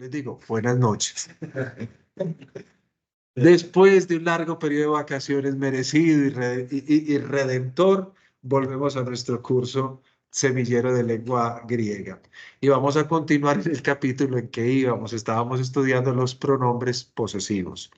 les digo, buenas noches. Después de un largo periodo de vacaciones merecido y redentor, volvemos a nuestro curso semillero de lengua griega. Y vamos a continuar en el capítulo en que íbamos. Estábamos estudiando los pronombres posesivos.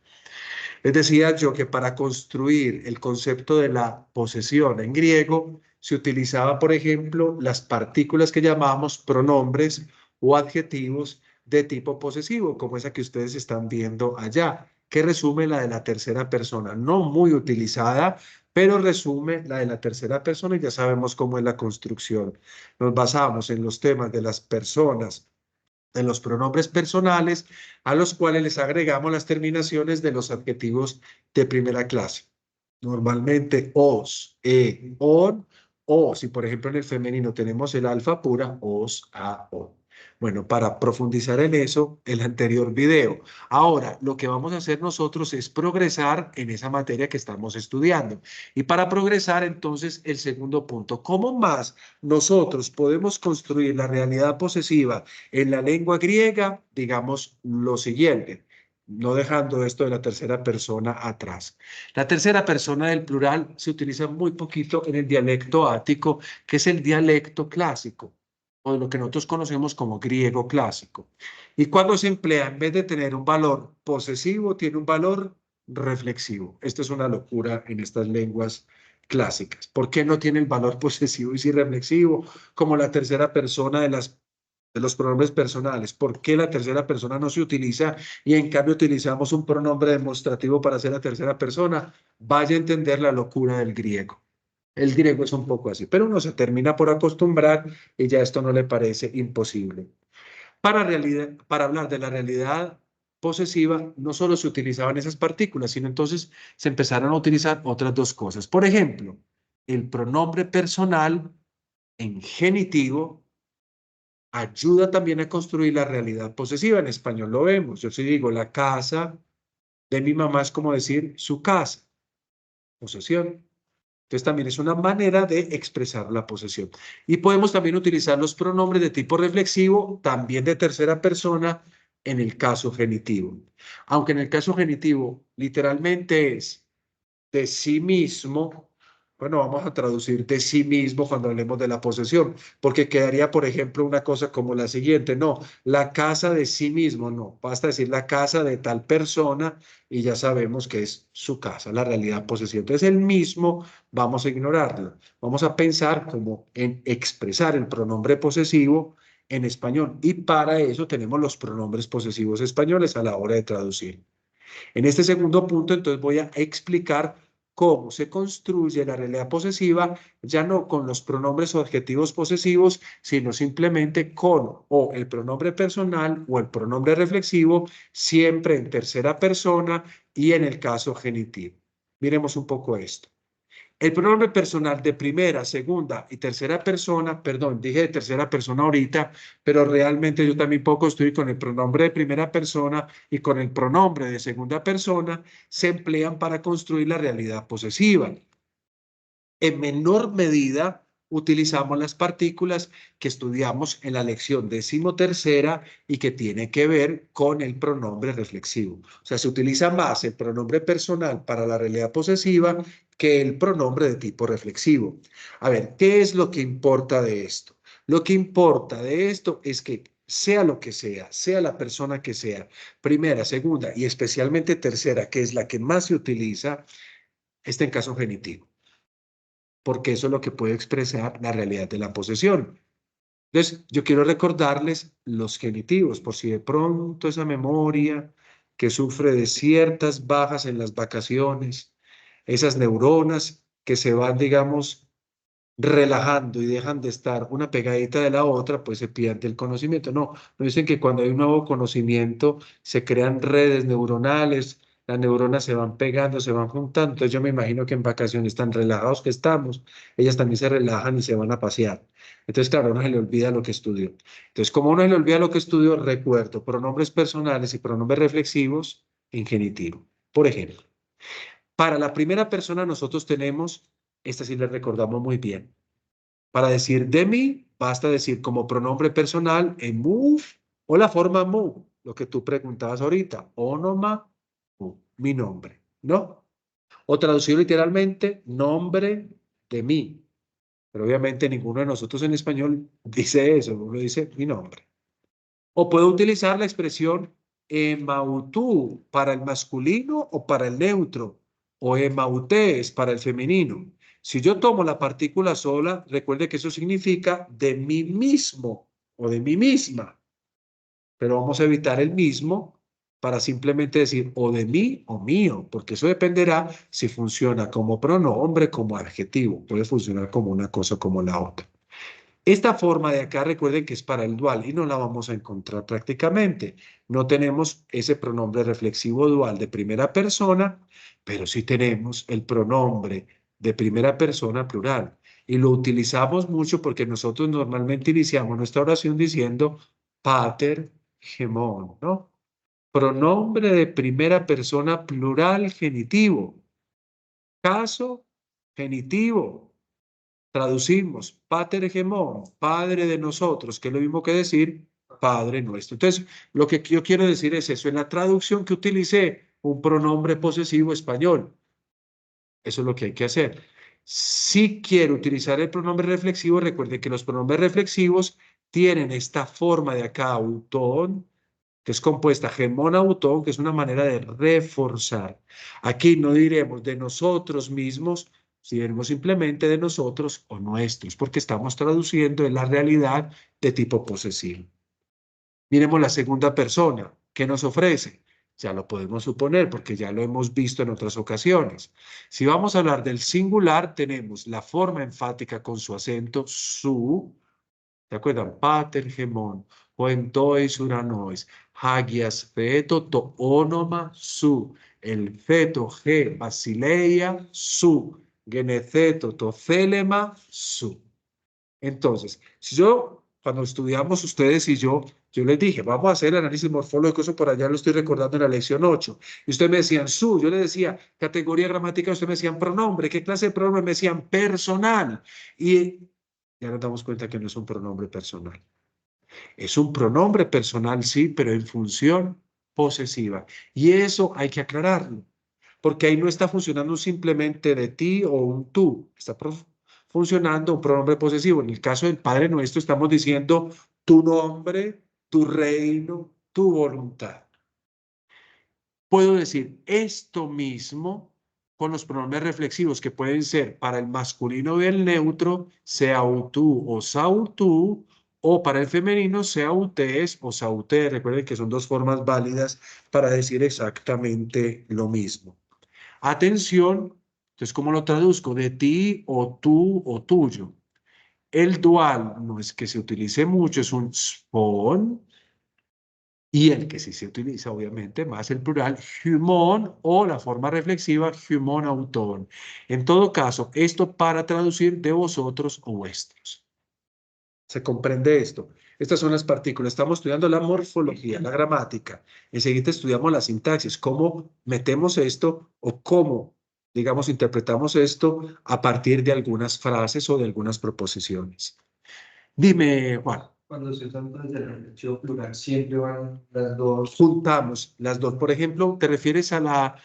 Les decía yo que para construir el concepto de la posesión en griego se utilizaba, por ejemplo, las partículas que llamábamos pronombres o adjetivos de tipo posesivo, como esa que ustedes están viendo allá, que resume la de la tercera persona, no muy utilizada, pero resume la de la tercera persona y ya sabemos cómo es la construcción. Nos basamos en los temas de las personas, en los pronombres personales, a los cuales les agregamos las terminaciones de los adjetivos de primera clase. Normalmente os, on, o. Si por ejemplo en el femenino tenemos el alfa pura, os, a, o. Bueno, para profundizar en eso, el anterior video. Ahora, lo que vamos a hacer nosotros es progresar en esa materia que estamos estudiando. Y para progresar, entonces, el segundo punto, ¿cómo más nosotros podemos construir la realidad posesiva en la lengua griega? Digamos lo siguiente, no dejando esto de la tercera persona atrás. La tercera persona del plural se utiliza muy poquito en el dialecto ático, que es el dialecto clásico, o lo que nosotros conocemos como griego clásico. Y cuando se emplea, en vez de tener un valor posesivo, tiene un valor reflexivo. Esto es una locura en estas lenguas clásicas. ¿Por qué no tiene el valor posesivo y sí reflexivo como la tercera persona de los pronombres personales? ¿Por qué la tercera persona no se utiliza y en cambio utilizamos un pronombre demostrativo para hacer la tercera persona? Vaya a entender la locura del griego. El griego es un poco así, pero uno se termina por acostumbrar y ya esto no le parece imposible. Para hablar de la realidad posesiva, no solo se utilizaban esas partículas, sino entonces se empezaron a utilizar otras dos cosas. Por ejemplo, el pronombre personal en genitivo ayuda también a construir la realidad posesiva. En español lo vemos. Yo si digo la casa de mi mamá es como decir su casa, posesión. Entonces también es una manera de expresar la posesión. Y podemos también utilizar los pronombres de tipo reflexivo, también de tercera persona, en el caso genitivo. Aunque en el caso genitivo literalmente es de sí mismo, bueno, vamos a traducir de sí mismo cuando hablemos de la posesión, porque quedaría, por ejemplo, una cosa como la siguiente, no, la casa de sí mismo, no, basta decir la casa de tal persona y ya sabemos que es su casa, la realidad posesiva. Entonces, el mismo vamos a ignorarlo, vamos a pensar como en expresar el pronombre posesivo en español y para eso tenemos los pronombres posesivos españoles a la hora de traducir. En este segundo punto, entonces voy a explicar cómo se construye la realidad posesiva, ya no con los pronombres o adjetivos posesivos, sino simplemente con o el pronombre personal o el pronombre reflexivo, siempre en tercera persona y en el caso genitivo. Miremos un poco esto. El pronombre personal de primera, segunda y tercera persona, perdón, dije de tercera persona ahorita, pero realmente yo también puedo construir con el pronombre de primera persona y con el pronombre de segunda persona, se emplean para construir la realidad posesiva. En menor medida, utilizamos las partículas que estudiamos en la lección 13ª y que tiene que ver con el pronombre reflexivo. O sea, se utiliza más el pronombre personal para la realidad posesiva que el pronombre de tipo reflexivo. A ver, ¿qué es lo que importa de esto? Lo que importa de esto es que sea lo que sea la persona que sea, primera, segunda y especialmente tercera, que es la que más se utiliza, está en caso genitivo, porque eso es lo que puede expresar la realidad de la posesión. Entonces, yo quiero recordarles los genitivos, por si de pronto esa memoria que sufre de ciertas bajas en las vacaciones, esas neuronas que se van, digamos, relajando y dejan de estar una pegadita de la otra, pues se pierde el conocimiento. No, no dicen que cuando hay un nuevo conocimiento se crean redes neuronales, las neuronas se van pegando, se van juntando. Entonces yo me imagino que en vacaciones tan relajados que estamos, ellas también se relajan y se van a pasear. Entonces, claro, a uno se le olvida lo que estudió. Entonces, como a uno se le olvida lo que estudió, recuerdo pronombres personales y pronombres reflexivos en genitivo. Por ejemplo, para la primera persona nosotros tenemos, esta sí la recordamos muy bien. Para decir de mí, basta decir como pronombre personal en move o la forma move. lo que tú preguntabas ahorita, onoma, mi nombre, ¿no? O traducido literalmente, nombre de mí. Pero obviamente ninguno de nosotros en español dice eso, uno dice mi nombre. O puedo utilizar la expresión emautú para el masculino o para el neutro, o emautés para el femenino. Si yo tomo la partícula sola, recuerde que eso significa de mí mismo o de mí misma. Pero vamos a evitar el mismo para simplemente decir o de mí o mío, porque eso dependerá si funciona como pronombre, como adjetivo. Puede funcionar como una cosa o como la otra. Esta forma de acá, recuerden que es para el dual y no la vamos a encontrar prácticamente. No tenemos ese pronombre reflexivo dual de primera persona, pero sí tenemos el pronombre de primera persona plural. Y lo utilizamos mucho porque nosotros normalmente iniciamos nuestra oración diciendo pater gemón, ¿no? Pronombre de primera persona plural genitivo. Caso genitivo. Traducimos pater gemón, padre de nosotros, que es lo mismo que decir padre nuestro. Entonces, lo que yo quiero decir es eso. En la traducción que utilicé un pronombre posesivo español, eso es lo que hay que hacer. Si quiero utilizar el pronombre reflexivo, recuerden que los pronombres reflexivos tienen esta forma de acá, autón, que es compuesta gemón autón, que es una manera de reforzar. Aquí no diremos de nosotros mismos, si diremos simplemente de nosotros o nuestros, porque estamos traduciendo en la realidad de tipo posesivo. Miremos la segunda persona. ¿Qué nos ofrece? Ya lo podemos suponer porque ya lo hemos visto en otras ocasiones. Si vamos a hablar del singular, tenemos la forma enfática con su acento, su. ¿Se acuerdan? Pater gemón, oentois uranois, hagias feto to onoma su, el feto ge basileia su, geneceto to célema su. Entonces, si yo, cuando estudiamos ustedes y yo les dije, vamos a hacer el análisis morfológico, eso por allá lo estoy recordando en la lección 8, y ustedes me decían su, yo les decía categoría gramática, ustedes me decían pronombre, ¿qué clase de pronombre? Me decían personal, y ya nos damos cuenta que no es un pronombre personal. Es un pronombre personal, sí, pero en función posesiva. Y eso hay que aclararlo, porque ahí no está funcionando simplemente de ti o un tú, está funcionando un pronombre posesivo. En el caso del Padre Nuestro estamos diciendo tu nombre, tu reino, tu voluntad. Puedo decir esto mismo con los pronombres reflexivos que pueden ser para el masculino del neutro, sea tú o sautú, o para el femenino, sea utés o sauté. Recuerden que son dos formas válidas para decir exactamente lo mismo. Atención, entonces, ¿cómo lo traduzco? De ti o tú o tuyo. El dual no es que se utilice mucho, es un spon, y el que sí se utiliza, obviamente, más el plural, humón o la forma reflexiva, humón autón. En todo caso, esto para traducir de vosotros o vuestros. ¿Se comprende esto? Estas son las partículas. Estamos estudiando la morfología, la gramática. Enseguida estudiamos la sintaxis, cómo metemos esto o cómo, digamos, interpretamos esto a partir de algunas frases o de algunas proposiciones. Dime, Juan. Cuando se trata de reflexión plural, siempre van las dos. Juntamos las dos. Por ejemplo, te refieres a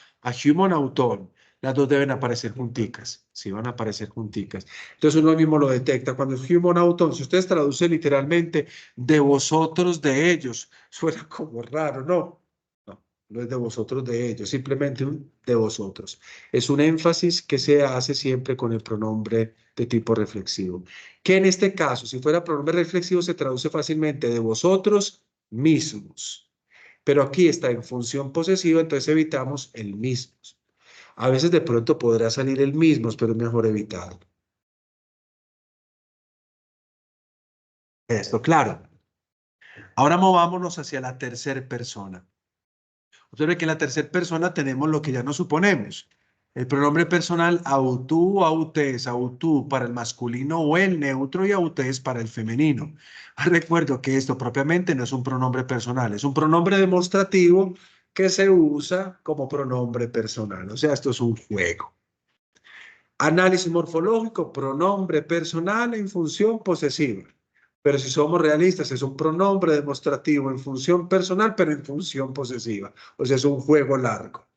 human auton. Las dos deben aparecer junticas. Sí, van a aparecer junticas. Entonces uno mismo lo detecta. Cuando es human auton, si ustedes traducen literalmente de vosotros, de ellos, suena como raro, ¿no? No, no es de vosotros, de ellos. Simplemente un de vosotros. Es un énfasis que se hace siempre con el pronombre de tipo reflexivo, que en este caso, si fuera pronombre reflexivo, se traduce fácilmente de vosotros mismos. Pero aquí está en función posesiva, entonces evitamos el mismos. A veces de pronto podrá salir el mismos, pero es mejor evitarlo. Esto, claro. Ahora movámonos hacia la tercera persona. Observe que en la tercera persona tenemos lo que ya nos suponemos. El pronombre personal autú o autés, autú para el masculino o el neutro y autés para el femenino. Recuerdo que esto propiamente no es un pronombre personal, es un pronombre demostrativo que se usa como pronombre personal. O sea, esto es un juego. Análisis morfológico, pronombre personal en función posesiva. Pero si somos realistas, es un pronombre demostrativo en función personal, pero en función posesiva. O sea, es un juego largo.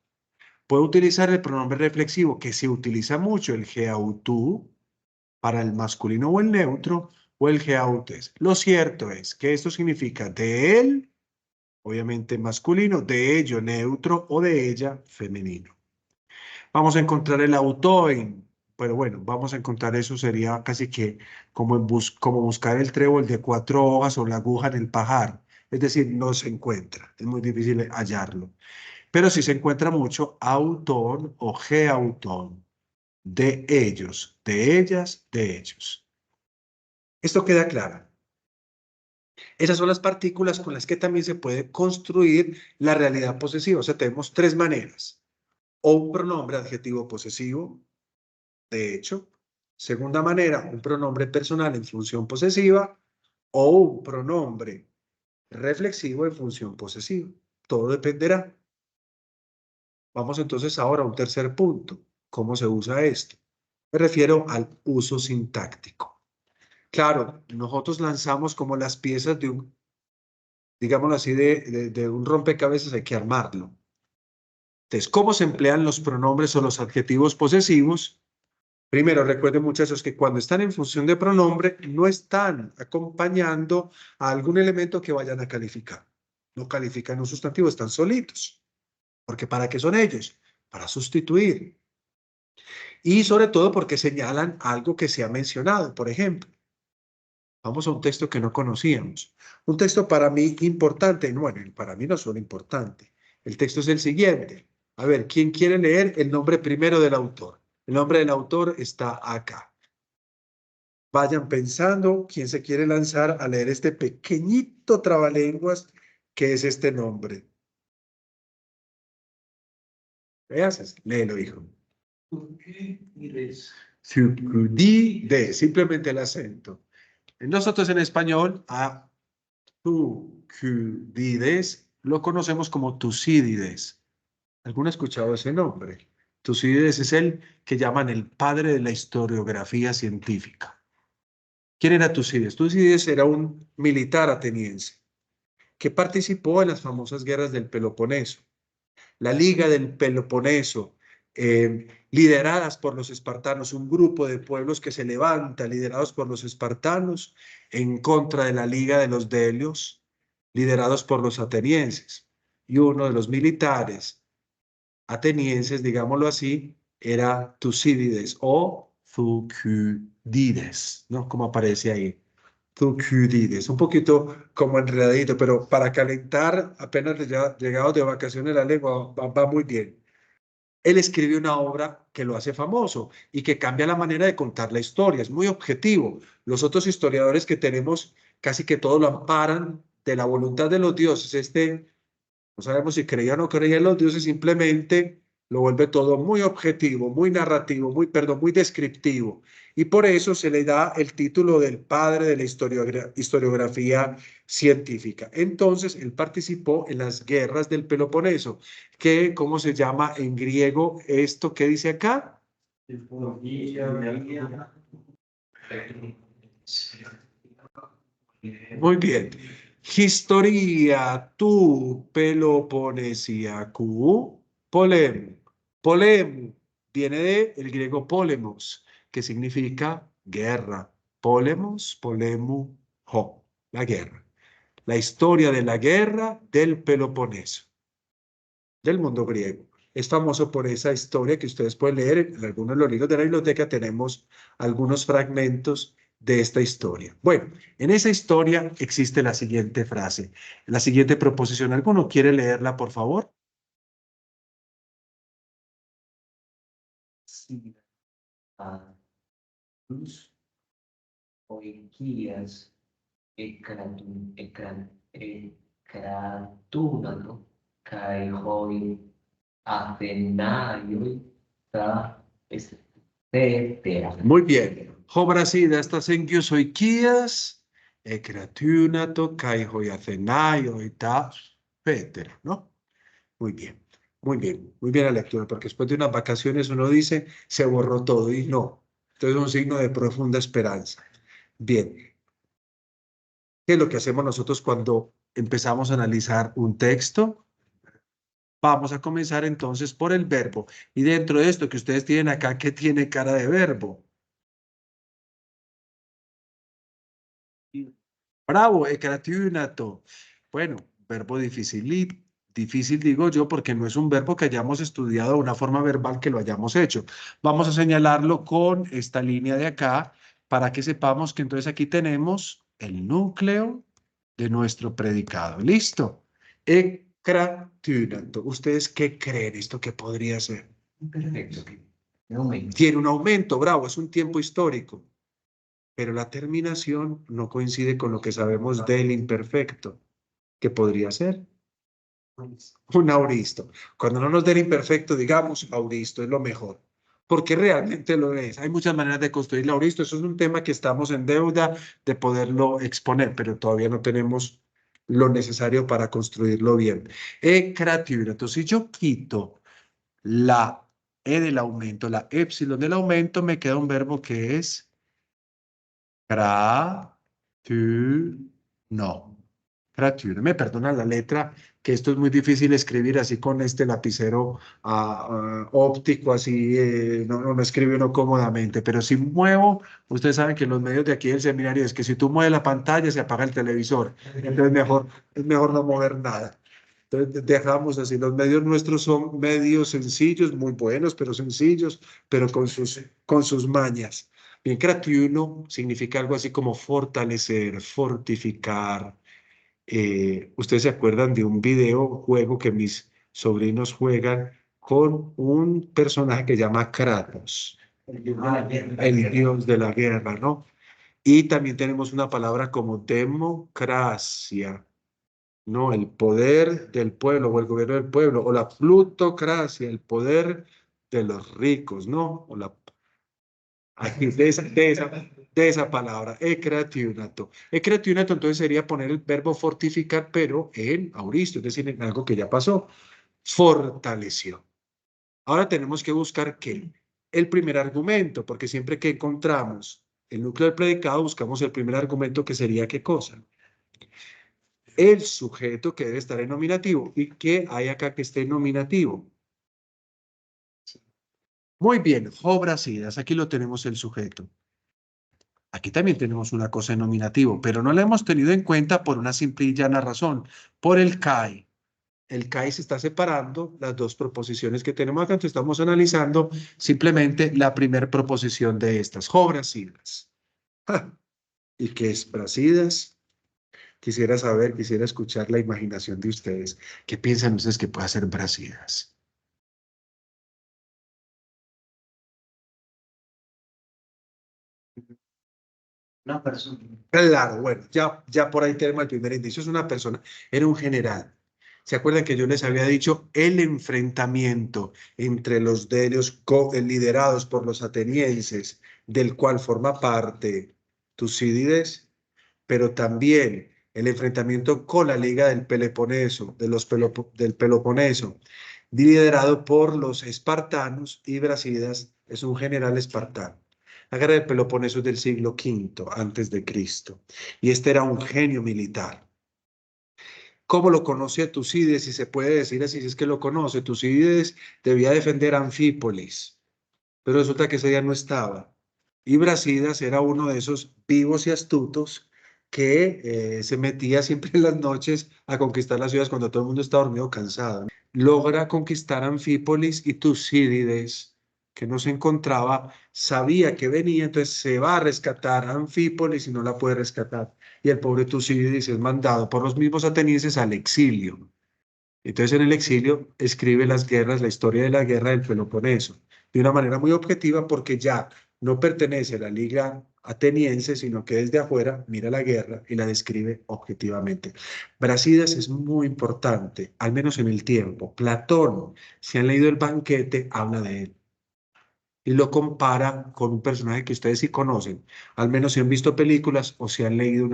Puedo utilizar el pronombre reflexivo, que se utiliza mucho, el tú, para el masculino o el neutro, o el geautes. Lo cierto es que esto significa de él, obviamente masculino, de ello neutro o de ella femenino. Vamos a encontrar el autoin, pero bueno, vamos a encontrar eso sería casi que como, como buscar el trébol de 4 hojas o la aguja en el pajar. Es decir, no se encuentra, es muy difícil hallarlo. Pero sí se encuentra mucho autón o geautón, de ellos, de ellas, de ellos. Esto queda claro. Esas son las partículas con las que también se puede construir la realidad posesiva. O sea, tenemos tres maneras. O un pronombre adjetivo posesivo, de hecho. Segunda manera, un pronombre personal en función posesiva o un pronombre reflexivo en función posesiva. Todo dependerá. Vamos entonces ahora a un tercer punto. ¿Cómo se usa esto? Me refiero al uso sintáctico. Claro, nosotros lanzamos como las piezas de un, digámoslo así, de un rompecabezas, hay que armarlo. Entonces, ¿cómo se emplean los pronombres o los adjetivos posesivos? Primero, recuerden muchachos que cuando están en función de pronombre, no están acompañando a algún elemento que vayan a calificar. No califican un sustantivo, están solitos. Porque ¿para qué son ellos? Para sustituir. Y sobre todo porque señalan algo que se ha mencionado. Por ejemplo, vamos a un texto que no conocíamos. Un texto para mí importante. Bueno, para mí no suena importante. El texto es el siguiente. A ver, ¿quién quiere leer el nombre primero del autor? El nombre del autor está acá. Vayan pensando quién se quiere lanzar a leer este pequeñito trabalenguas que es este nombre. Veas, léelo, hijo. Tucudides, simplemente el acento. Nosotros en español a Tucídides lo conocemos como Tucídides. ¿Alguno ha escuchado ese nombre? Tucídides es el que llaman el padre de la historiografía científica. ¿Quién era Tucídides? Tucídides era un militar ateniense que participó en las famosas guerras del Peloponeso. La Liga del Peloponeso, lideradas por los espartanos, un grupo de pueblos que se levanta, liderados por los espartanos, en contra de la Liga de los Delios, liderados por los atenienses. Y uno de los militares atenienses, digámoslo así, era Tucídides o Thucydides, ¿no? Como aparece ahí. Thucydides, un poquito como enredadito, pero para calentar, apenas llegados de vacaciones, la lengua va muy bien. Él escribe una obra que lo hace famoso y que cambia la manera de contar la historia, es muy objetivo. Los otros historiadores que tenemos casi que todo lo amparan de la voluntad de los dioses. No sabemos si creía o no creía en los dioses, simplemente lo vuelve todo muy objetivo, muy narrativo, muy descriptivo. Y por eso se le da el título del padre de la historiografía científica. Entonces, él participó en las guerras del Peloponeso, que, ¿cómo se llama en griego esto que dice acá? Muy bien. Historia tu Peloponnesiacu polem. Polem viene del griego polemos, que significa guerra. Polemos, polemu, ho, la guerra. La historia de la guerra del Peloponeso, del mundo griego. Es famoso por esa historia que ustedes pueden leer en algunos de los libros de la biblioteca. Tenemos algunos fragmentos de esta historia. Bueno, en esa historia existe la siguiente frase, la siguiente proposición. ¿Alguno quiere leerla, por favor? Sí. Luz oikías ekratúnalo kai hoi atenaioi ta etcétera. Muy bien. Hobrasida, estas en oikias, ekratunato, kaihoyacenayo y ta, etcétera, ¿no? Muy bien, muy bien la lectura, porque después de unas vacaciones uno dice, se borró todo y no. Entonces es un signo de profunda esperanza. Bien, ¿Qué es lo que hacemos nosotros cuando empezamos a analizar un texto? Vamos a comenzar entonces por el verbo. Y dentro de esto que ustedes tienen acá, ¿qué tiene cara de verbo? Bravo, ekratünato. Bueno, verbo difícil, difícil digo yo porque no es un verbo que hayamos estudiado de una forma verbal que lo hayamos hecho. Vamos a señalarlo con esta línea de acá para que sepamos que entonces aquí tenemos el núcleo de nuestro predicado. ¿Listo? Ekratünato. ¿Ustedes qué creen esto que podría ser? Perfecto. Un aumento. Tiene un aumento, bravo, es un tiempo histórico, pero la terminación no coincide con lo que sabemos del imperfecto, que podría ser un auristo. Cuando no nos den imperfecto, digamos auristo es lo mejor, porque realmente lo es. Hay muchas maneras de construir el auristo. Eso es un tema que estamos en deuda de poderlo exponer, pero todavía no tenemos lo necesario para construirlo bien. Creatividad. Entonces, si yo quito la E del aumento, la épsilon del aumento, me queda un verbo que es no. Gratuito. Me perdonan la letra, que esto es muy difícil escribir así con este lapicero óptico, así no escribe uno cómodamente, pero si muevo, ustedes saben que los medios de aquí del seminario es que si tú mueves la pantalla se apaga el televisor, entonces es mejor no mover nada. Entonces dejamos así, los medios nuestros son medios sencillos, muy buenos, pero sencillos, pero con sus mañas. Bien, gratuito significa algo así como fortalecer, fortificar. ¿Ustedes se acuerdan de un videojuego que mis sobrinos juegan con un personaje que se llama Kratos, el dios de la guerra, ¿no? Y también tenemos una palabra como democracia, ¿no? El poder del pueblo o el gobierno del pueblo, o la plutocracia, el poder de los ricos, ¿no? O la aquí, de esa palabra, ecrationato. Ecrationato entonces sería poner el verbo fortificar, pero en auristo, es decir, en algo que ya pasó. Fortaleció. Ahora tenemos que buscar qué. El primer argumento, porque siempre que encontramos el núcleo del predicado, buscamos el primer argumento que sería qué cosa. El sujeto que debe estar en nominativo. ¿Y qué hay acá que esté en nominativo? Muy bien, obras idas. Aquí lo tenemos el sujeto. Aquí también tenemos una cosa en nominativo, pero no la hemos tenido en cuenta por una simple y llana razón, por el CAI. El CAI se está separando las dos proposiciones que tenemos acá, entonces estamos analizando simplemente la primera proposición de estas, Brasidas. ¿Y qué es Brasidas? Quisiera saber, quisiera escuchar la imaginación de ustedes. ¿Qué piensan ustedes que puede hacer Brasidas? Una persona. Claro, bueno, ya por ahí tenemos el primer indicio. Es una persona, era un general. ¿Se acuerdan que yo les había dicho el enfrentamiento entre los delios liderados por los atenienses, del cual forma parte Tucídides, pero también el enfrentamiento con la Liga del Peloponeso, del Peloponeso, liderado por los espartanos, y Brasidas es un general espartano? La guerra del Peloponeso es del siglo V antes de Cristo, y este era un genio militar. ¿Cómo lo conoce Tucídides? Si se puede decir así, si es que lo conoce. Tucídides debía defender Anfípolis, pero resulta que ese día no estaba. Y Brasidas era uno de esos vivos y astutos que se metía siempre en las noches a conquistar las ciudades cuando todo el mundo está dormido cansado. Logra conquistar Anfípolis y Tucídides, que no se encontraba, sabía que venía, entonces se va a rescatar a Anfípolis y no la puede rescatar. Y el pobre Tucídides es mandado por los mismos atenienses al exilio. Entonces, en el exilio escribe las guerras, la historia de la guerra del Peloponeso, de una manera muy objetiva porque ya no pertenece a la liga ateniense, sino que desde afuera mira la guerra y la describe objetivamente. Brasidas es muy importante, al menos en el tiempo. Platón, si han leído El banquete, habla de él y lo compara con un personaje que ustedes sí conocen, al menos si han visto películas o si han leído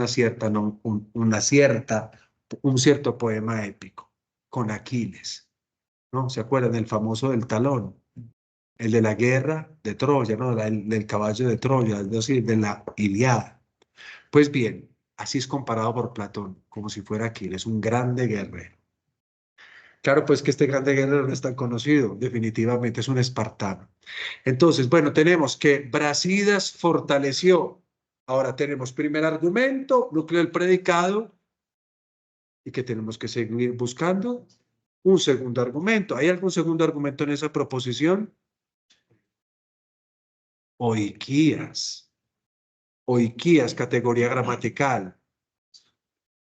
un cierto poema épico, con Aquiles, ¿no? ¿Se acuerdan? El famoso del talón, el de la guerra de Troya, ¿no? Del caballo de Troya, es decir, de la Ilíada. Pues bien, Así es comparado por Platón, como si fuera Aquiles, un grande guerrero. Claro, pues que este grande guerrero no es tan conocido, definitivamente es un espartano. Entonces, bueno, tenemos que Brasidas fortaleció. Ahora tenemos primer argumento, núcleo del predicado, y que tenemos que seguir buscando un segundo argumento. ¿Hay algún segundo argumento en esa proposición? Oiquías. Oiquías, categoría gramatical.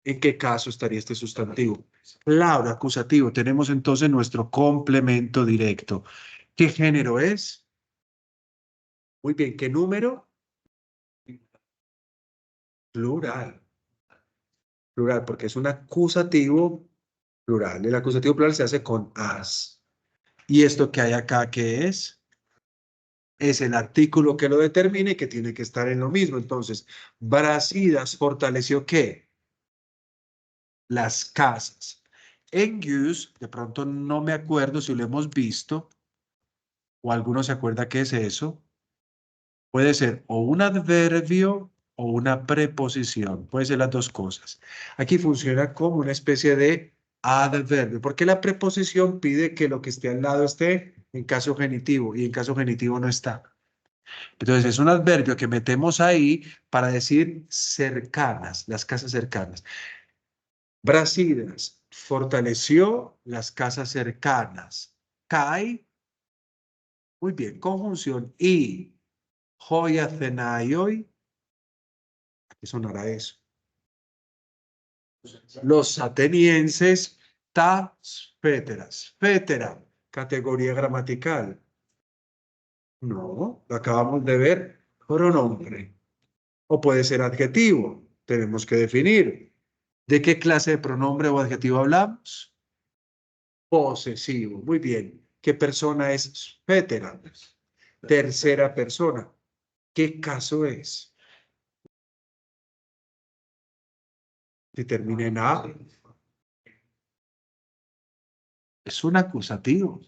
¿En qué caso estaría este sustantivo? Claro, acusativo. Tenemos entonces nuestro complemento directo. ¿Qué género es? Muy bien, ¿qué número? Plural. Plural, porque es un acusativo plural. El acusativo plural se hace con as. ¿Y esto que hay acá qué es? Es el artículo que lo determina y que tiene que estar en lo mismo. Entonces, Brasidas fortaleció ¿qué? Las casas. En use, de pronto no me acuerdo si lo hemos visto o alguno se acuerda qué es eso. Puede ser o un adverbio o una preposición. Puede ser las dos cosas. Aquí funciona como una especie de adverbio, porque la preposición pide que lo que esté al lado esté en caso genitivo y en caso genitivo no está. Entonces es un adverbio que metemos ahí para decir cercanas, las casas cercanas. Brasidas fortaleció las casas cercanas. Kai, muy bien, conjunción y hoy cenaioi, ¿qué sonará eso? Los atenienses, tas féteras. Fétera, categoría gramatical. No, lo acabamos de ver. Pronombre. O puede ser adjetivo. Tenemos que definir. ¿De qué clase de pronombre o adjetivo hablamos? Posesivo. Muy bien. ¿Qué persona es fétera? Tercera persona. ¿Qué caso es? Si termina en A, es un acusativo.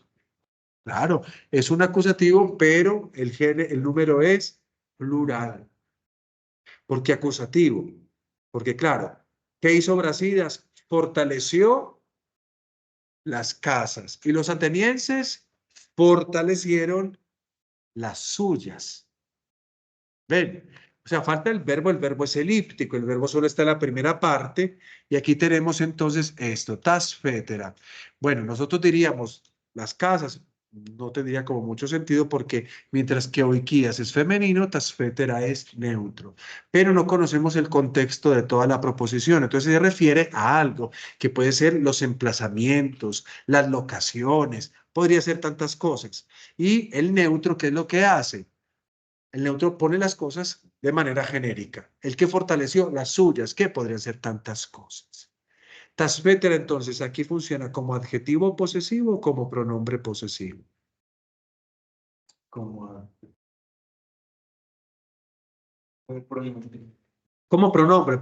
Claro, es un acusativo, pero el número es plural. ¿Por qué acusativo? Porque claro, ¿qué hizo Brasidas? Fortaleció las casas y los atenienses fortalecieron las suyas. ¿Ven? O sea, falta el verbo es elíptico, el verbo solo está en la primera parte y aquí tenemos entonces esto, tas fétera. Bueno, nosotros diríamos las casas, no tendría como mucho sentido porque mientras que oiquías es femenino, tas fétera es neutro, pero no conocemos el contexto de toda la proposición, entonces se refiere a algo que puede ser los emplazamientos, las locaciones, podría ser tantas cosas. Y el neutro, ¿qué es lo que hace? El neutro pone las cosas de manera genérica. El que fortaleció las suyas, que podrían ser tantas cosas. Tasfeter, entonces, aquí funciona como adjetivo posesivo o como pronombre posesivo. Como, como pronombre,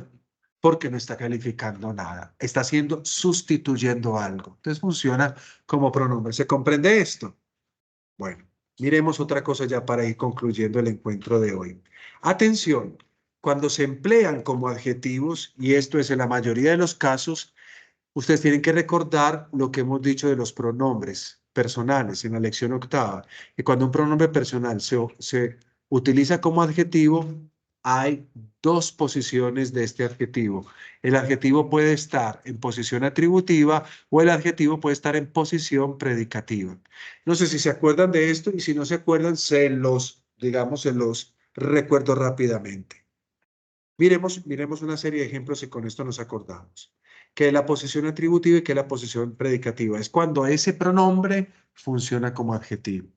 porque no está calificando nada. Está sustituyendo algo. Entonces funciona como pronombre. ¿Se comprende esto? Bueno, miremos otra cosa ya para ir concluyendo el encuentro de hoy. Atención, cuando se emplean como adjetivos, y esto es en la mayoría de los casos, ustedes tienen que recordar lo que hemos dicho de los pronombres personales en la lección octava, que cuando un pronombre personal se utiliza como adjetivo, hay dos posiciones de este adjetivo. El adjetivo puede estar en posición atributiva o el adjetivo puede estar en posición predicativa. No sé si se acuerdan de esto y si no se acuerdan, digamos, se los recuerdo rápidamente. Miremos una serie de ejemplos y con esto nos acordamos. Que la posición atributiva y que la posición predicativa es cuando ese pronombre funciona como adjetivo.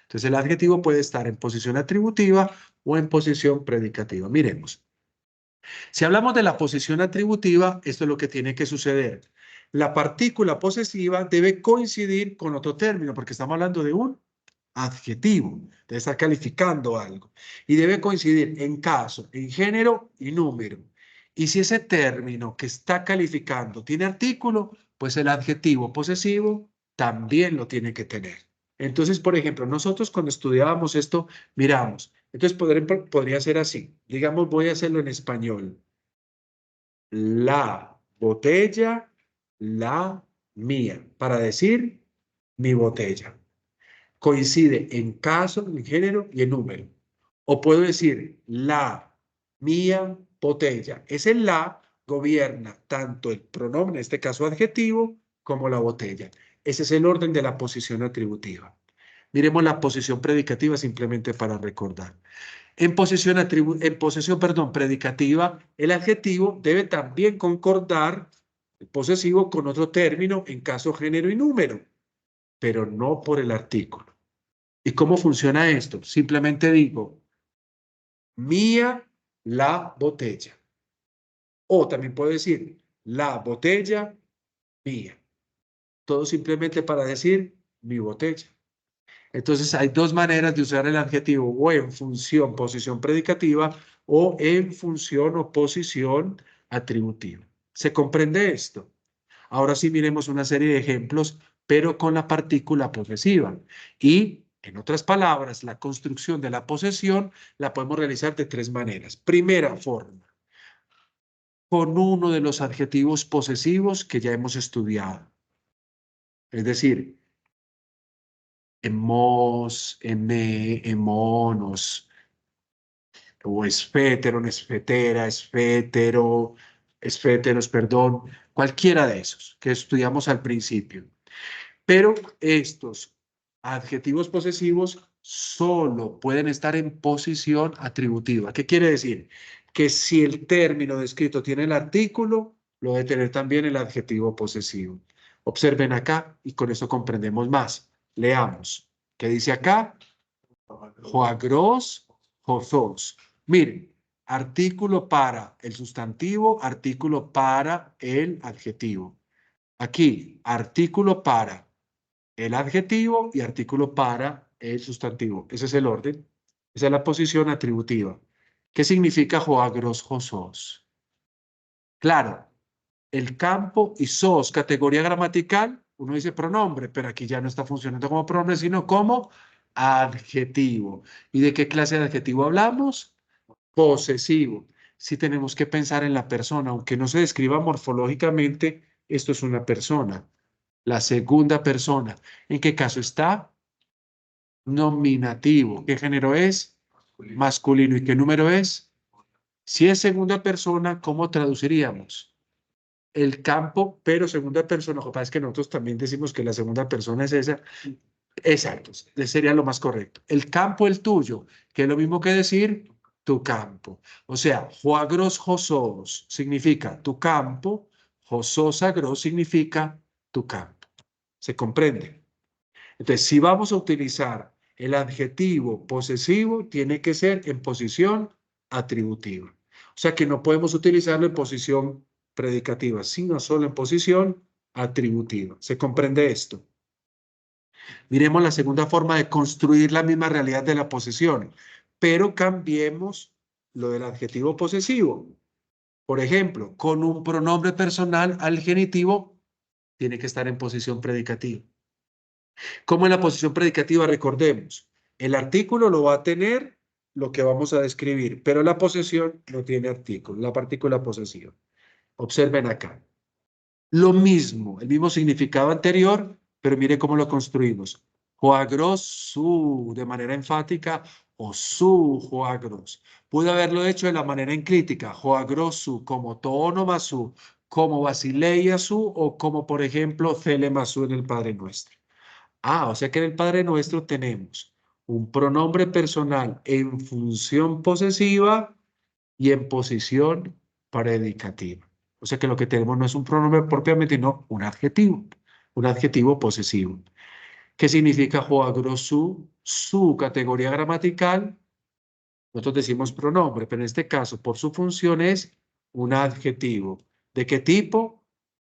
Entonces el adjetivo puede estar en posición atributiva o en posición predicativa. Miremos. Si hablamos de la posición atributiva, esto es lo que tiene que suceder. La partícula posesiva debe coincidir con otro término porque estamos hablando de un adjetivo, debe estar calificando algo y debe coincidir en caso, en género y número. Y si ese término que está calificando tiene artículo, pues el adjetivo posesivo también lo tiene que tener. Entonces, por ejemplo, nosotros cuando estudiábamos esto, miramos, entonces podría ser así, digamos, voy a hacerlo en español. la botella, la mía, para decir mi botella. Coincide en caso, en género y en número. O puedo decir la mía botella. Ese la gobierna tanto el pronombre, en este caso adjetivo, como la botella. Ese es el orden de la posición atributiva. Miremos la posición predicativa simplemente para recordar. En posesión predicativa, el adjetivo debe también concordar el posesivo con otro término en caso, género y número, pero no por el artículo. ¿Y cómo funciona esto? Simplemente digo, mía la botella. O también puedo decir, la botella mía. Todo simplemente para decir mi botella. Entonces hay dos maneras de usar el adjetivo, o en función posición predicativa o en función o posición atributiva. ¿Se comprende esto? Ahora sí miremos una serie de ejemplos, pero con la partícula posesiva. Y, en otras palabras, la construcción de la posesión la podemos realizar de tres maneras. Primera forma, con uno de los adjetivos posesivos que ya hemos estudiado. Es decir, hemos, eme, hemonos, o esféteron, esfetera, esfétero, esféteros, perdón, cualquiera de esos que estudiamos al principio. Pero estos adjetivos posesivos solo pueden estar en posición atributiva. ¿Qué quiere decir? Que si el término descrito tiene el artículo, lo debe tener también el adjetivo posesivo. Observen acá y con eso comprendemos más. Leamos. ¿Qué dice acá? Joagros, jozos. Miren, artículo para el sustantivo, artículo para el adjetivo. Aquí, artículo para el adjetivo y artículo para el sustantivo. Ese es el orden. Esa es la posición atributiva. ¿Qué significa joagros, josos? Claro, el campo y sos, categoría gramatical, uno dice pronombre, pero aquí ya no está funcionando como pronombre, sino como adjetivo. ¿Y de qué clase de adjetivo hablamos? Posesivo. Si tenemos que pensar en la persona, aunque no se describa morfológicamente, esto es una persona. La segunda persona. ¿En qué caso está? Nominativo. ¿Qué género es? Masculino. ¿Y qué número es? Si es segunda persona, ¿cómo traduciríamos? El campo, pero segunda persona. Lo que pasa es que nosotros también decimos que la segunda persona es esa. Exacto, sería lo más correcto. El campo, el tuyo, que es lo mismo que decir tu campo. O sea, Juagros Josos significa tu campo, Josos Agros significa tu campo. ¿Se comprende? Entonces, si vamos a utilizar el adjetivo posesivo, tiene que ser en posición atributiva. O sea que no podemos utilizarlo en posición predicativa, sino solo en posición atributiva. ¿Se comprende esto? Miremos la segunda forma de construir la misma realidad de la posesión, pero cambiemos lo del adjetivo posesivo. Por ejemplo, con un pronombre personal al genitivo, tiene que estar en posición predicativa. Como en la posición predicativa, recordemos, el artículo lo va a tener lo que vamos a describir, pero la posesión no tiene artículo, la partícula posesiva. Observen acá. Lo mismo, el mismo significado anterior, pero mire cómo lo construimos. Joagros su, de manera enfática, o su joagros. Pude haberlo hecho de la manera enclítica, joagros su, como toónoma su, como basileia su, o como, por ejemplo, celema su en el Padre Nuestro. O sea que en el Padre Nuestro tenemos un pronombre personal en función posesiva y en posición predicativa. O sea que lo que tenemos no es un pronombre propiamente, sino un adjetivo posesivo. ¿Qué significa joagrosu? Su categoría gramatical, nosotros decimos pronombre, pero en este caso, por su función es un adjetivo. ¿De qué tipo?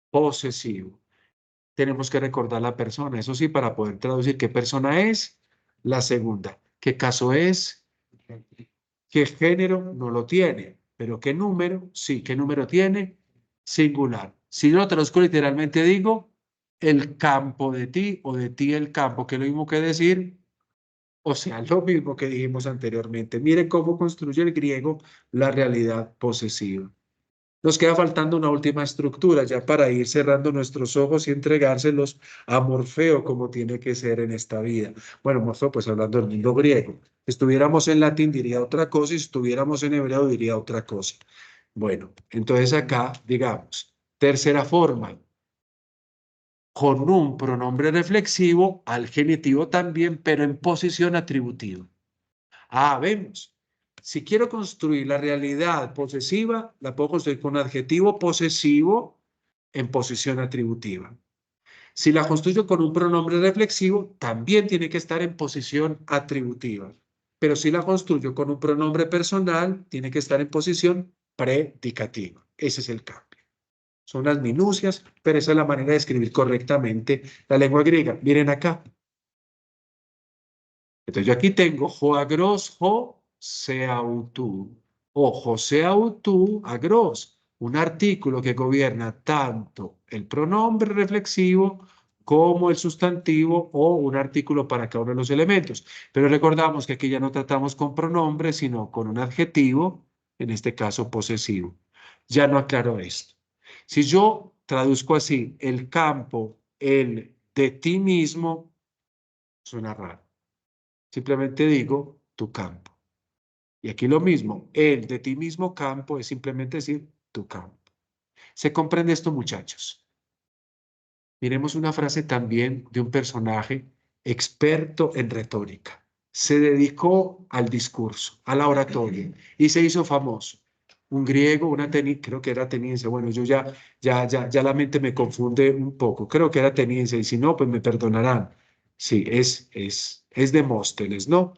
Posesivo. Tenemos que recordar la persona, eso sí, para poder traducir qué persona es, la segunda. ¿Qué caso es? ¿Qué género? No lo tiene. ¿Pero qué número? Sí, ¿qué número tiene? Singular. Si no traduzco literalmente digo el campo de ti o de ti el campo, que es lo mismo que decir, o sea, lo mismo que dijimos anteriormente. Mire cómo construye el griego la realidad posesiva. Nos queda faltando una última estructura ya para ir cerrando nuestros ojos y entregárselos a Morfeo como tiene que ser en esta vida. Bueno, Morfeo, pues hablando del mundo griego. Si estuviéramos en latín diría otra cosa y si estuviéramos en hebreo diría otra cosa. Bueno, entonces acá, digamos, tercera forma, con un pronombre reflexivo al genitivo también, pero en posición atributiva. Ah, vemos. Si quiero construir la realidad posesiva, la puedo construir con un adjetivo posesivo en posición atributiva. Si la construyo con un pronombre reflexivo, también tiene que estar en posición atributiva. Pero si la construyo con un pronombre personal, tiene que estar en posición predicativa. Ese es el cambio. Son unas minucias, pero esa es la manera de escribir correctamente la lengua griega. Miren acá. Entonces yo aquí tengo joagros, jo seautú, o joseautú agros, un artículo que gobierna tanto el pronombre reflexivo como el sustantivo o un artículo para cada uno de los elementos. Pero recordamos que aquí ya no tratamos con pronombre, sino con un adjetivo, en este caso posesivo. Ya no aclaro esto. Si yo traduzco así, el campo, el de ti mismo, suena raro. Simplemente digo tu campo. Y aquí lo mismo, el de ti mismo campo es simplemente decir tu campo. ¿Se comprende esto, muchachos? Miremos una frase también de un personaje experto en retórica. Se dedicó al discurso, a la oratoria, y se hizo famoso. Un griego, creo que era ateniense. Bueno, yo ya la mente me confunde un poco. Creo que era ateniense, y si no, pues me perdonarán. Sí, es Demóstenes, ¿no?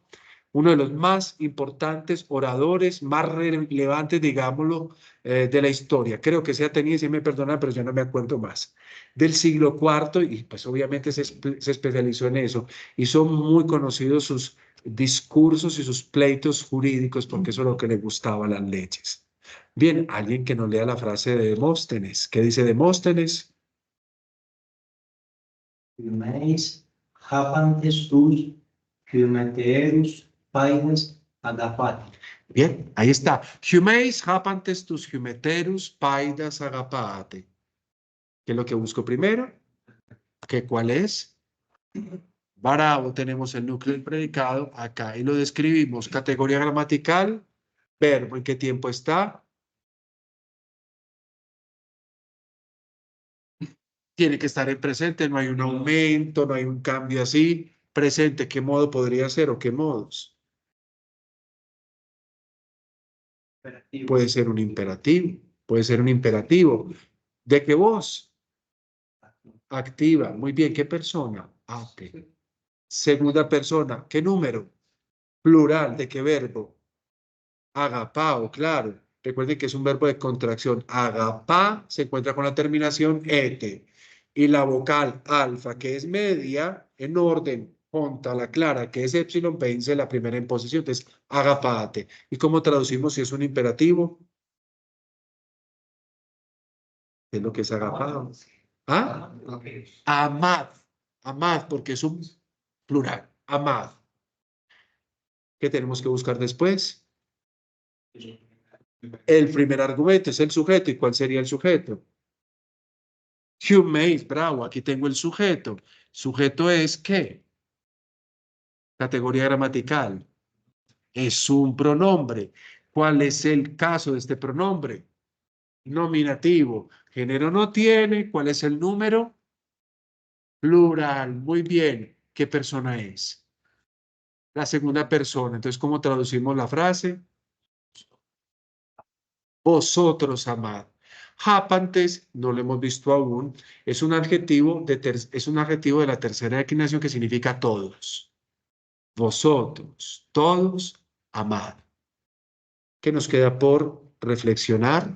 Uno de los más importantes oradores, más relevantes, digámoslo, de la historia. Creo que sea ateniense, y me perdonan, pero ya no me acuerdo más del siglo IV y pues obviamente se especializó en eso y son muy conocidos sus discursos y sus pleitos jurídicos porque eso es lo que le gustaba a las leyes. Bien, alguien que nos lea la frase de Demóstenes. ¿Qué dice Demóstenes? Humeis hapantes tus humeterus paides agapati. Bien, ahí está. Humeis hapantes tus humeterus paidas agapate. ¿Qué es lo que busco primero? ¿Qué cuál es? Bravo, tenemos el núcleo del predicado acá y lo describimos. Categoría gramatical, verbo, ¿en qué tiempo está? Tiene que estar en presente, no hay un aumento, no hay un cambio así. Presente, ¿qué modo podría ser o qué modos? Puede ser un imperativo, puede ser un imperativo. ¿De qué voz? Activa. Muy bien, ¿qué persona? Ate. Segunda persona, ¿qué número? Plural, ¿de qué verbo? Agapao, claro. Recuerden que es un verbo de contracción. Agapá se encuentra con la terminación ete. Y la vocal alfa, que es media, en orden, junta la clara, que es epsilon, vence la primera en posición. Entonces, agapate. ¿Y cómo traducimos si es un imperativo? ¿Qué es lo que es agapao? ¿Ah? Amad. Amad, porque es un plural. Amad. ¿Qué tenemos que buscar después? El primer argumento es el sujeto. ¿Y cuál sería el sujeto? Humeis, bravo, aquí tengo el sujeto. Sujeto es ¿qué? Categoría gramatical. Es un pronombre. ¿Cuál es el caso de este pronombre? Nominativo. Género no tiene. ¿Cuál es el número? Plural. Muy bien. ¿Qué persona es? La segunda persona. Entonces, ¿cómo traducimos la frase? Vosotros amad. Hapantes, no lo hemos visto aún, es un adjetivo de la tercera declinación que significa todos. Vosotros, todos, amad. ¿Qué nos queda por reflexionar?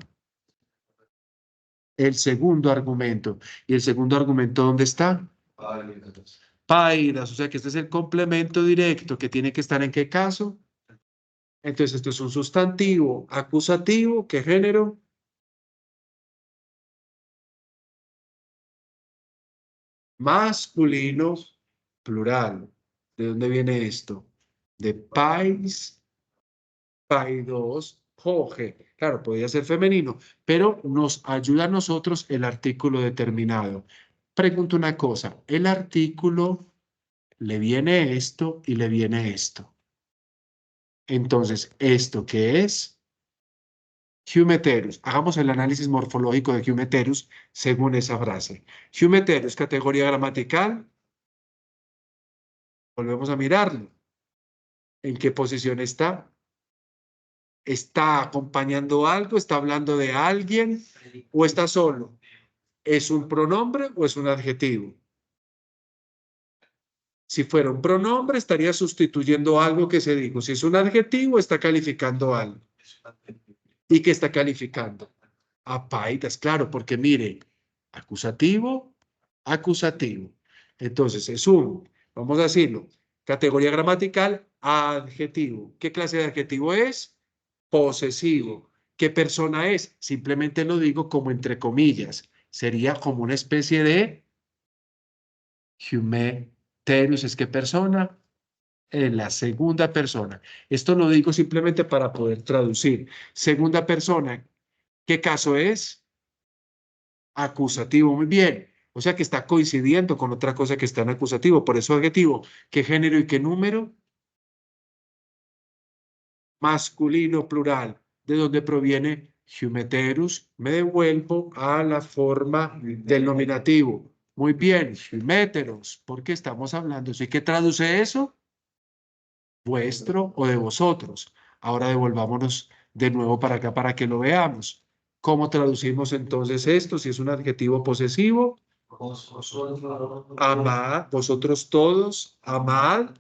El segundo argumento. ¿Y el segundo argumento dónde está? Paidas, o sea que este es el complemento directo que tiene que estar en qué caso. Entonces, esto es un sustantivo acusativo. ¿Qué género? Masculino, plural. ¿De dónde viene esto? De pais, paidos, coge. Claro, podría ser femenino, pero nos ayuda a nosotros el artículo determinado. Pregunto una cosa, el artículo le viene esto y le viene esto. Entonces, ¿esto qué es? Humeterus. Hagamos el análisis morfológico de Humeterus según esa frase. Humeterus, categoría gramatical. Volvemos a mirarlo. ¿En qué posición está? ¿Está acompañando algo? ¿Está hablando de alguien? ¿O está solo? ¿Es un pronombre o es un adjetivo? Si fuera un pronombre, estaría sustituyendo algo que se dijo. Si es un adjetivo, está calificando algo. ¿Y qué está calificando? Apaitas, claro, porque mire, acusativo, acusativo. Entonces, vamos a decirlo, categoría gramatical, adjetivo. ¿Qué clase de adjetivo es? Posesivo. ¿Qué persona es? Simplemente lo digo como entre comillas. Sería como una especie de humeterus. ¿Es qué persona? En la segunda persona. Esto lo digo simplemente para poder traducir. Segunda persona, ¿qué caso es? Acusativo, muy bien. O sea que está coincidiendo con otra cosa que está en acusativo. Por eso adjetivo, ¿qué género y qué número? Masculino, plural. ¿De dónde proviene humeterus? Me devuelvo a la forma del nominativo. Muy bien, humeteros. ¿Por qué estamos hablando? ¿Sí que traduce eso? Vuestro o de vosotros. Ahora devolvámonos de nuevo para acá para que lo veamos. ¿Cómo traducimos entonces esto? Si es un adjetivo posesivo, amad, vosotros todos, amad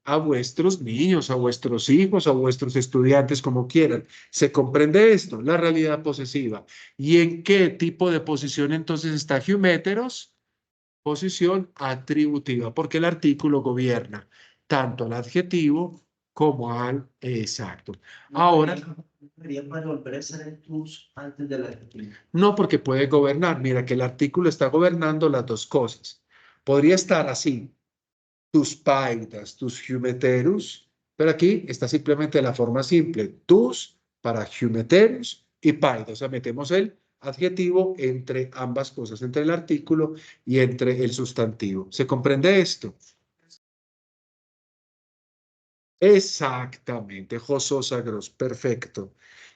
a vuestros niños, a vuestros hijos, a vuestros estudiantes, como quieran. ¿Se comprende esto? La realidad posesiva. ¿Y en qué tipo de posición entonces está huméteros? Posición atributiva, porque el artículo gobierna tanto al adjetivo como al exacto. Ahora, Para volver a ser el tus antes del adjetivo. no porque puede gobernar. Mira que el artículo está gobernando las dos cosas. Podría estar así, tus paidas, tus humeterus, pero aquí está simplemente la forma simple, tus para humeterus y paidas. O sea, metemos el adjetivo entre ambas cosas, entre el artículo y entre el sustantivo. ¿Se comprende esto? Exactamente, Jososagros, perfecto.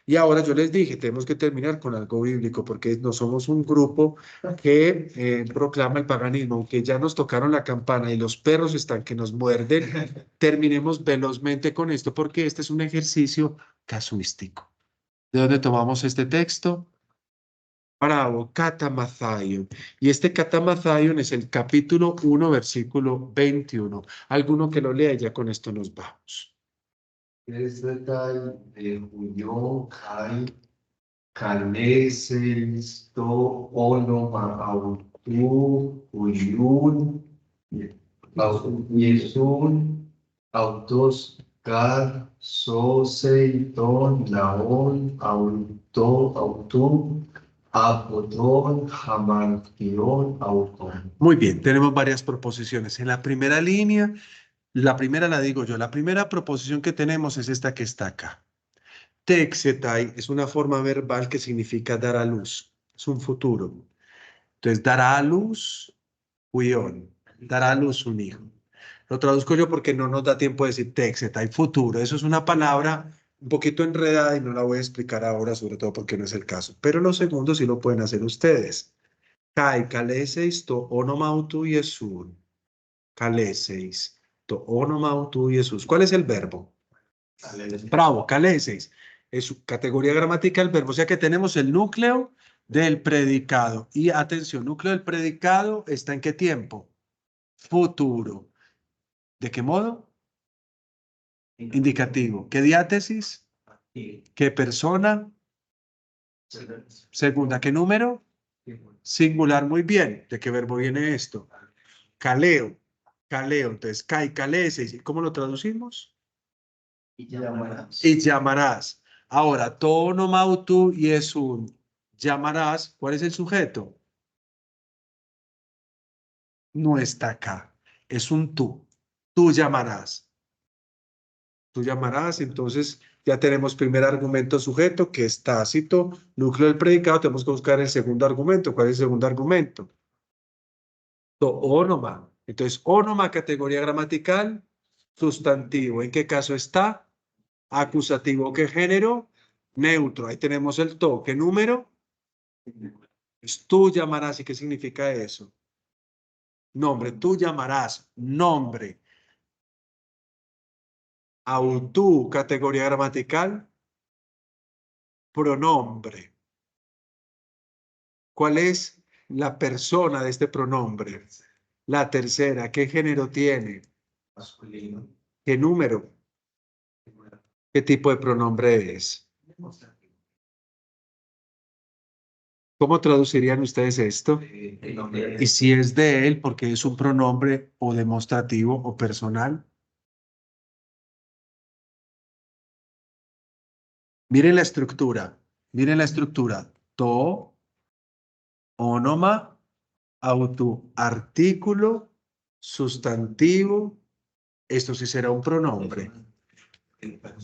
Y ahora yo les dije, tenemos que terminar con algo bíblico, porque no somos un grupo que proclama el paganismo, aunque ya nos tocaron la campana y los perros están que nos muerden, terminemos velozmente con esto, porque este es un ejercicio casuístico. ¿De dónde tomamos este texto? Bravo, Catamathayon. Y este Catamathayon es el capítulo 1, versículo 21. Alguno que lo lea y ya con esto nos vamos. Estetai de Junio Kai Kaleses to Onoma Autu Uyun Yesun Autos Gar Soseiton Laon Autu Apodon Hamartion Auton. Muy bien, tenemos varias proposiciones. En la primera línea, la primera la digo yo, la primera proposición que tenemos es esta que está acá. Texetai es una forma verbal que significa dar a luz, es un futuro. Entonces, dará a luz, huión, dará a luz un hijo. Lo traduzco yo porque no nos da tiempo de decir texetai, futuro. Eso es una palabra un poquito enredada y no la voy a explicar ahora, sobre todo porque no es el caso. Pero lo segundo sí lo pueden hacer ustedes. Kai kaleseis to onomautu yesun. Kaleseis to onomautu Jesús. ¿Cuál es el verbo? Bravo, kaleseis. Es su categoría gramatical verbo. O sea que tenemos el núcleo del predicado. Y atención, núcleo del predicado está en qué tiempo? Futuro. ¿De qué modo? Indicativo. ¿Qué diátesis? ¿Qué persona? Segunda. ¿Qué número? Singular. Muy bien. ¿De qué verbo viene esto? Caleo. Caleo. Entonces, kai, kaleseis. ¿Y cómo lo traducimos? Y llamarás. Y llamarás. Ahora, tonomautu y es un llamarás. ¿Cuál es el sujeto? No está acá. Es un tú. Tú llamarás. Tú llamarás, entonces Ya tenemos primer argumento sujeto, que es tácito, núcleo del predicado, tenemos que buscar el segundo argumento. ¿Cuál es el segundo argumento? Ónoma. Entonces, ónoma, categoría gramatical, sustantivo. ¿En qué caso está? Acusativo. ¿Qué género? Neutro. Ahí tenemos el to. ¿Qué número? Pues tú llamarás. ¿Y qué significa eso? Nombre. Tú llamarás. Nombre. Autú, categoría gramatical. Pronombre. ¿Cuál es la persona de este pronombre? La tercera. ¿Qué género tiene? Masculino. ¿Qué número? ¿Qué tipo de pronombre es? ¿Cómo traducirían ustedes esto? El nombre Y si es de él, porque es un pronombre o demostrativo o personal. Miren la estructura. Miren la estructura. To, ónoma, auto, artículo, sustantivo. Esto sí será un pronombre.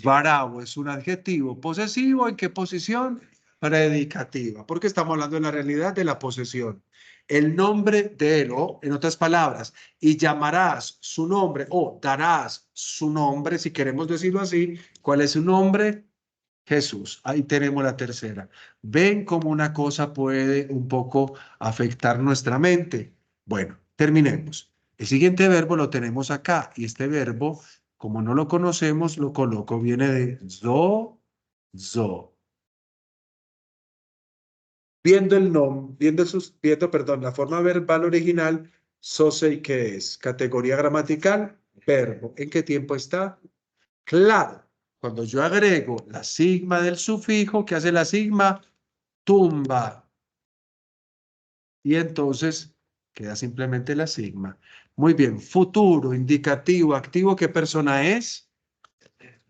Varao es un adjetivo posesivo. ¿En qué posición? Predicativa, porque estamos hablando en la realidad de la posesión. El nombre de él, o en otras palabras, y llamarás su nombre, o darás su nombre, si queremos decirlo así. ¿Cuál es su nombre? Jesús. Ahí tenemos la tercera. ¿Ven cómo una cosa puede un poco afectar nuestra mente? Bueno, terminemos. El siguiente verbo lo tenemos acá, y este verbo, como no lo conocemos, lo coloco, viene de zo. Viendo el nombre, viendo, la forma verbal original, sosei, ¿qué es? Categoría gramatical, verbo. ¿En qué tiempo está? Claro, cuando yo agrego la sigma del sufijo, ¿qué hace la sigma? Tumba. Y entonces queda simplemente la sigma. Muy bien, futuro, indicativo, activo, ¿qué persona es?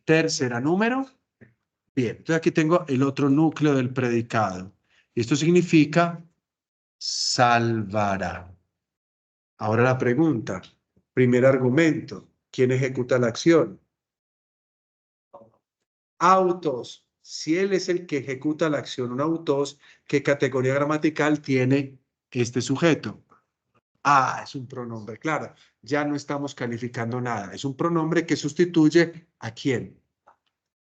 Tercera, número. Bien, entonces aquí tengo el otro núcleo del predicado. Esto significa salvará. Ahora la pregunta, primer argumento, ¿quién ejecuta la acción? Autos. Si él es el que ejecuta la acción, un autos, ¿qué categoría gramatical tiene este sujeto? Ah, es un pronombre, claro. Ya no estamos calificando nada. Es un pronombre que sustituye ¿a quién?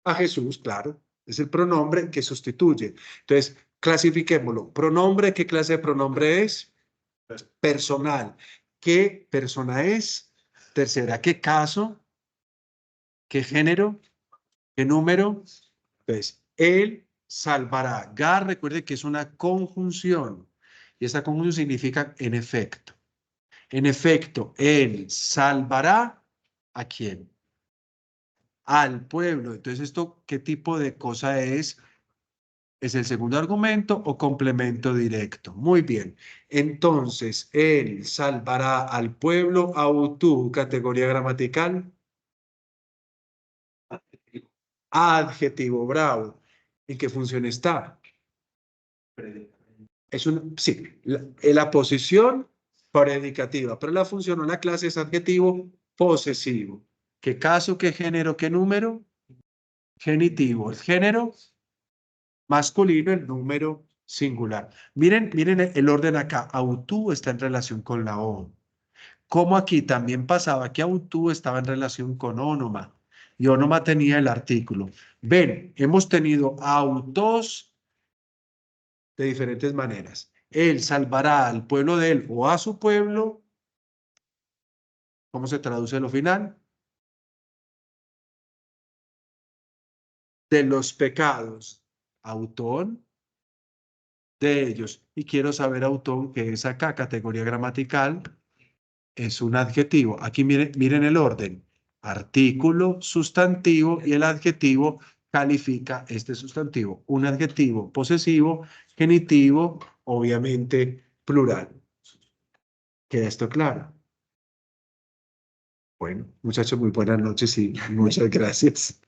A Jesús, claro. Es el pronombre que sustituye. Entonces, clasifiquémoslo. Pronombre, ¿qué clase de pronombre es? Personal. ¿Qué persona es? Tercera, ¿qué caso? ¿Qué género? ¿Qué número? Entonces, él salvará. Gar, recuerde que es una conjunción. Y esta conjunción significa en efecto. En efecto, él salvará ¿a quién? Al pueblo. Entonces, ¿esto qué tipo de cosa es? ¿Es el segundo argumento o complemento directo? Muy bien. Entonces, él salvará al pueblo. Autú, categoría gramatical. Adjetivo, bravo. ¿En qué función está? Sí, la posición predicativa, pero la función o la clase es adjetivo posesivo. ¿Qué caso, qué género, qué número? Genitivo. El género masculino, el número singular. Miren el orden acá. Autú está en relación con la O. Como aquí también pasaba que autú estaba en relación con ónoma. Y ónoma tenía el artículo. Ven, hemos tenido autos de diferentes maneras. Él salvará al pueblo de él o a su pueblo. ¿Cómo se traduce lo final? De los pecados. Autón de ellos. Y quiero saber autón, que es acá, categoría gramatical, es un adjetivo. Aquí miren el orden. Artículo, sustantivo y el adjetivo califica este sustantivo. Un adjetivo posesivo, genitivo, obviamente plural. ¿Queda esto claro? Bueno, muchachos, muy buenas noches y muchas gracias.